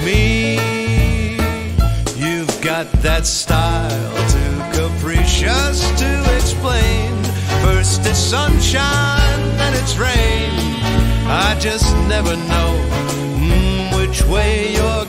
me. You've got that style too capricious to explain. First it's sunshine, then it's rain. I just never know which way you're